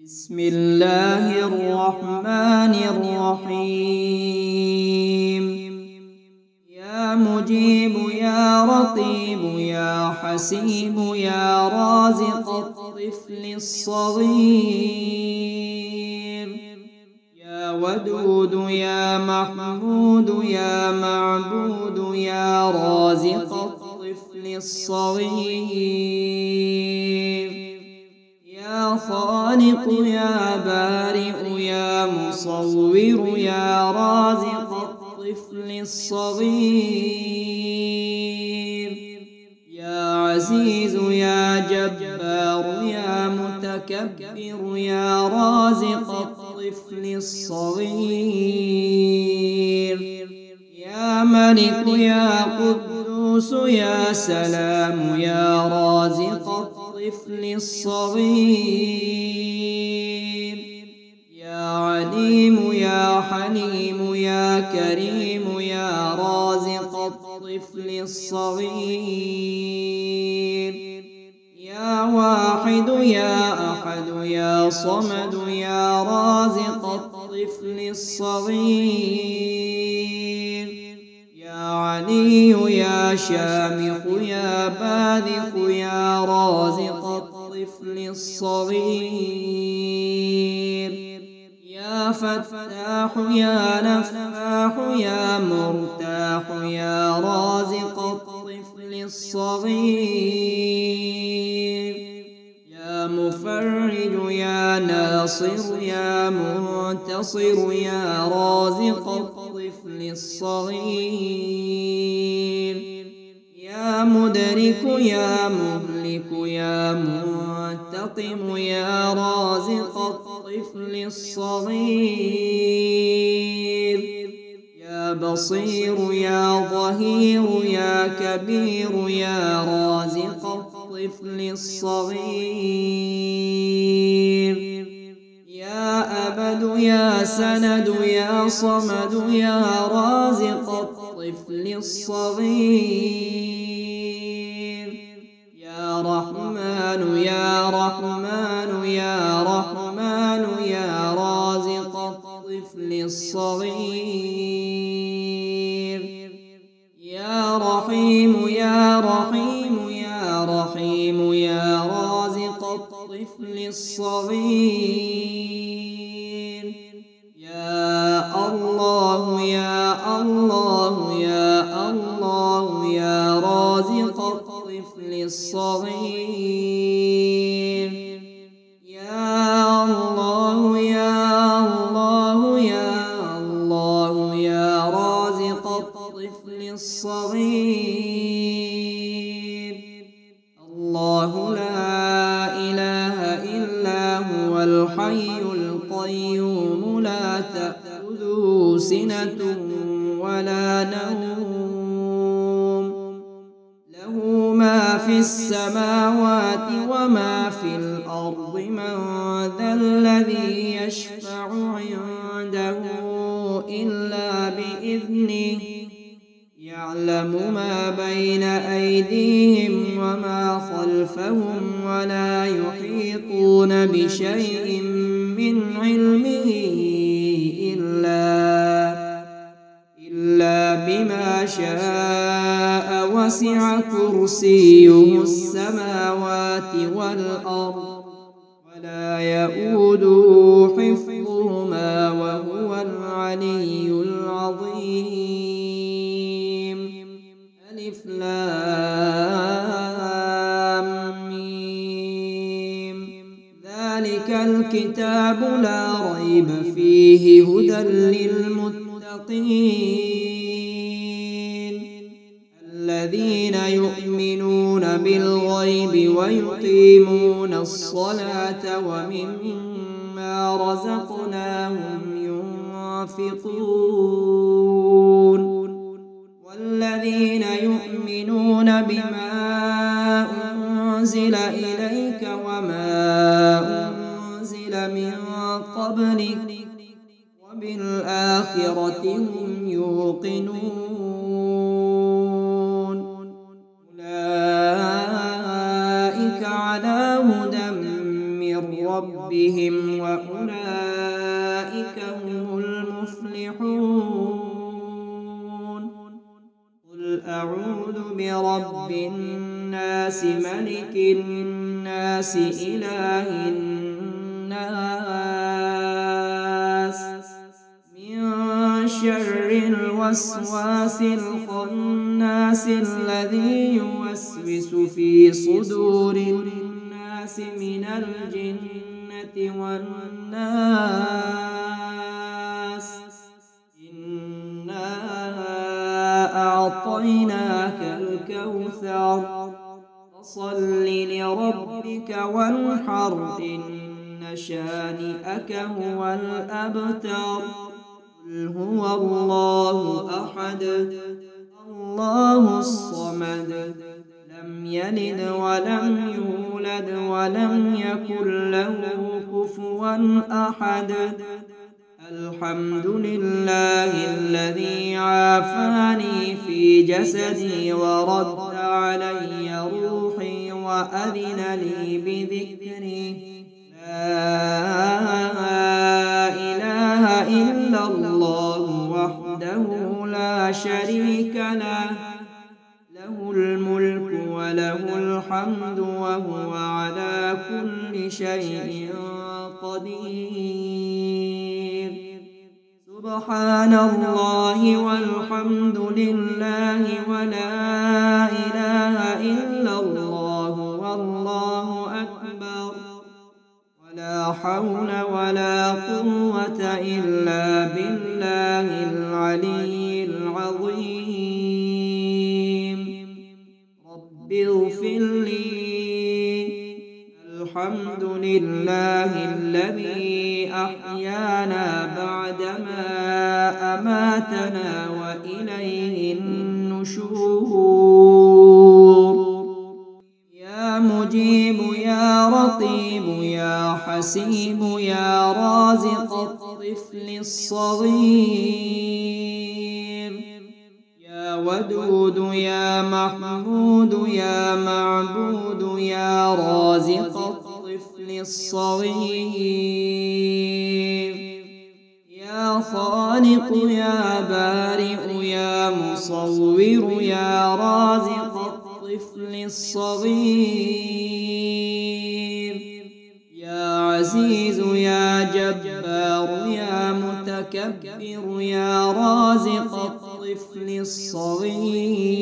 بسم الله الرحمن الرحيم. يا مجيب يا رقيب يا حسيب يا رازق الطفل الصغير، يا ودود يا محمود يا معبود يا رازق الطفل الصغير، يا خالق يا بارئ يا مصور يا رازق الطفل الصغير، يا عزيز يا جبار يا متكبر يا رازق الطفل الصغير، يا ملك يا قدوس يا سلام يا رازق الطفل الصغير، يا عليم يا حليم يا كريم يا رازق الطفل الصغير، يا واحد يا أحد يا صمد يا رازق الطفل الصغير، يا علي يا شامخ يا باذخ يا رازق الطفل الصغير، يا فتاح يا نفاح يا مرتاح يا رازق الطفل الصغير، يا مفرج يا ناصر يا منتصر يا رازق الطفل الصغير، يا مدرك يا مهلك يا منتقم يا رازق الطفل الصغير، يا بصير يا ظهير يا كبير يا رازق الطفل الصغير، يا أبد يا سند يا صمد يا رازق الطفل الصغير، يا رحمن يا رحمن يا رحمن يا رازق الطفل الصغير، يا رحيم يا رحيم يا رحيم يا رازق الطفل الصغير، يا الله يا الله يا الله يا رازق الطفل الصغير، يا الله يا الله يا الله يا رازق الطفل الصغير، الله لا إله إلا هو الحي القيوم لا تأخذه سنة ولا نوم، له ما في السماوات وما في الأرض، من ذا الذي يشفع عنده إلا بإذنه، يعلم ما بين أيديهم وما خلفهم ولا يحيطون بشيء من علمه إلا بما شاء، وسع كرسيه السماوات والأرض ولا يؤوده حفظهما وهو العلي العظيم. ألف لام ميم. ذلك الكتاب لا ريب فيه هدى للمتقين، الذين يؤمنون بالغيب ويقيمون الصلاة ومما رزقناهم ينفقون، والذين يؤمنون بما أنزل إليك وما أنزل من قبلك وبالآخرة هم يوقنون، أولئك على هدى من ربهم ربهم وأولئك هم المفلحون. قل أعوذ برب الناس ملك الناس إله الناس من شر الوسواس الخناس الذي يوسوس في صدور الناس من الجنة والناس. إنا أعطيناك الكوثر فصل لربك وانحر إن شانئك هو الأبتر. قل هو الله أحد الله الصمد لم يلد ولم يولد ولم يكن له كفوا أحد. الحمد لله الذي عافاني في جسدي ورد علي روحي وأذن لي بذكري. لا إله إلا الله وحده لا شريك له له الملك وله الحمد وهو على كل شيء قدير. سبحان الله والحمد لله ولا إله إلا الله والله أكبر ولا حول ولا قوة إلا بالله العلي العظيم. رب اغفر لي. الحمد لله الذي أحيانا بعدما أماتنا وإليه النشور. يا مجيب يا رقيب يا حسيب يا رازق الطفل الصغير. يا ودود يا محمود يا معبود يا رازق الطفل الصغير. يا خالق يا بارئ يا مصور يا رازق الطفل الصغير. يا عزيز يا جبار يا متكبر يا رازق الطفل الصغير.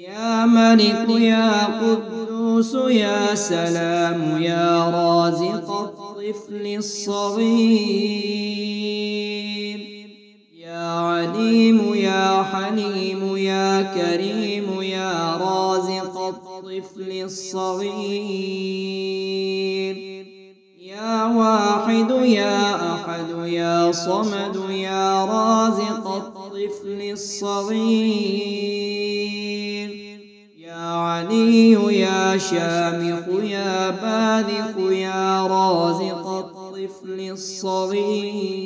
يا ملك يا قدوس يا سلام يا رازق الطفل الصغير. يا عليم يا حليم يا كريم يا رازق الطفل الصغير. يا واحد يا أحد يا صمد يا رازق الطفل الصغير. يا علي يا شامخ يا باذخ يا رازق الطفل الصغير.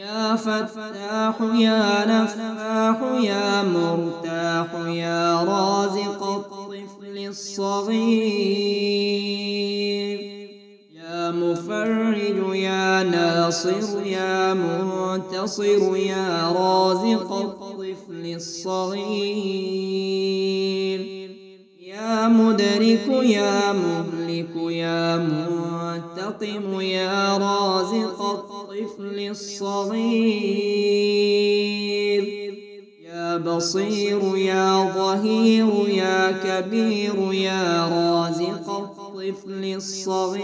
يا فتاح يا نفاح يا مرتاح يا رازق الطفل الصغير. يا مفرج يا ناصر يا منتصر يا رازق الطفل الصغير. يا مدرك يا مهلك يا منتقم يا رازق الطفل الصغير. يا بصير يا ظهير يا كبير يا رازق الطفل الصغير.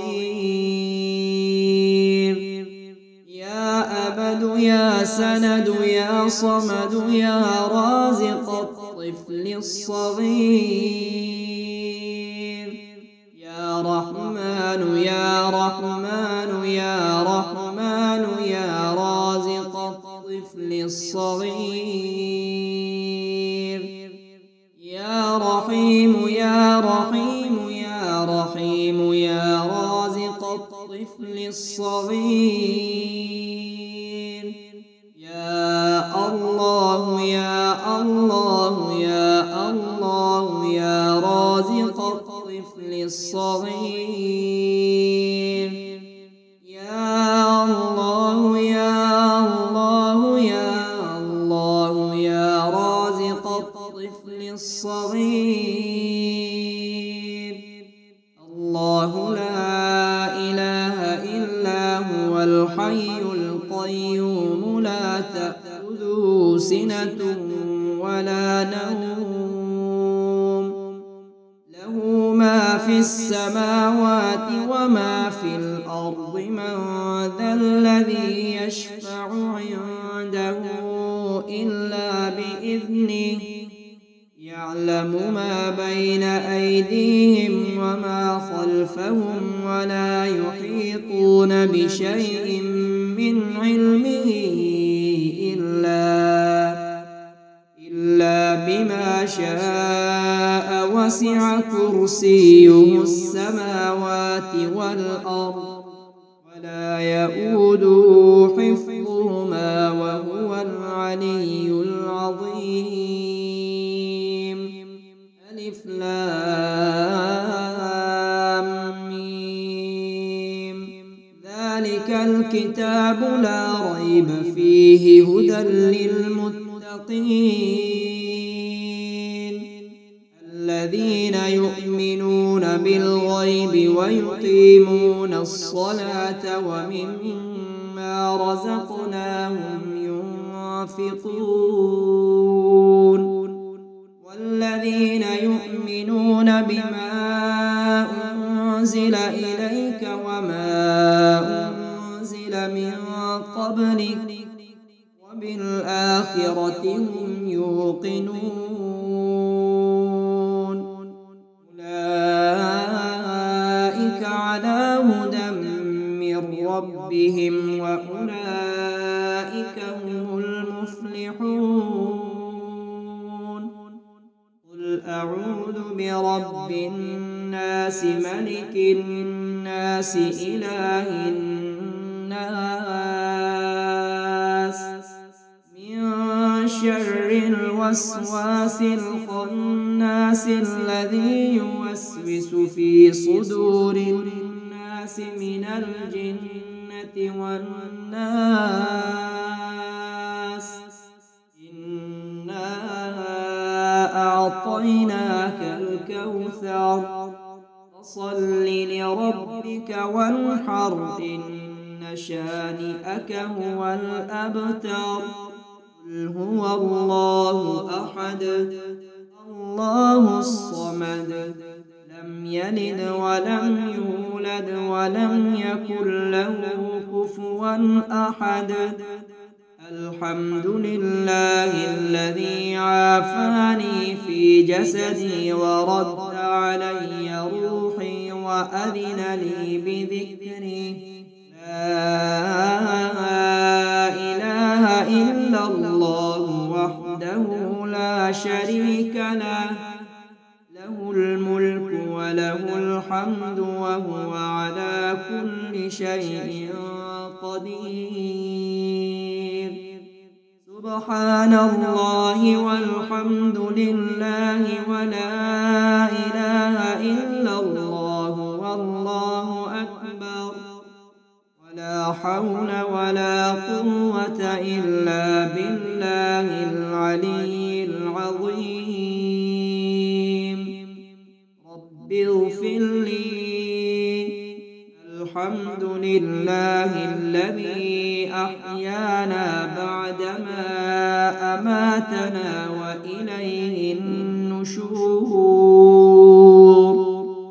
يا أبد يا سند يا صمد يا رازق الطفل الصغير. يا رحمن يا رحمن يا رحمن يا رازق الطفل الصغير. يا رحيم يا رحيم يا رحيم يا رازق الطفل الصغير. يا الله يا الله يا الله يا رازق الطفل الصغير. الصغير. يا الله يا الله يا الله يا رازق الطفل الصغير. الله لا إله إلا هو الحي القيوم لا تأخذه سنة ولا نوم، له ما في السماوات وما في الأرض. من ذا الذي يشفع عنده إلا بإذنه، يعلم ما بين أيديهم وما خلفهم ولا يحيطون بشيء من علمه إلا بما شاء. وسع كرسيه السماوات والأرض ولا يؤوده حفظهما وهو العلي العظيم. ألف لام ميم. ذلك الكتاب لا ريب فيه هدى للمتقين الذين يؤمنون بالغيب ويقيمون الصلاة ومما رزقناهم ينفقون. والذين يؤمنون بما أنزل إليك وما أنزل من قبلك وبالآخرة هم يوقنون. أولئك على هدى من ربهم وأولئك هم المفلحون. قل أعوذ برب الناس ملك الناس إله الناس من شر الوسواس الخناس الذي يوسوس في صدور الناس من الجنة والناس. إنا أعطيناك الكوثر فصل لربك وانحر إن شانئك هو الأبتر. قل هو الله أحد الله الصمد لم يلد ولم يولد ولم يكن له كفوا أحد. الحمد لله الذي عافاني في جسدي ورد علي روحي وأذن لي بذكره. لا إله إلا الله وحده لا شريك له، له الملك وله الحمد وهو على كل شيء قدير. سبحان الله والحمد لله ولا إله إلا الله والله أكبر ولا حول ولا قوة إلا بالله العلي العظيم. رب اغفر لي. الحمد لله الذي أحيانا بعدما أماتنا وإليه النشور.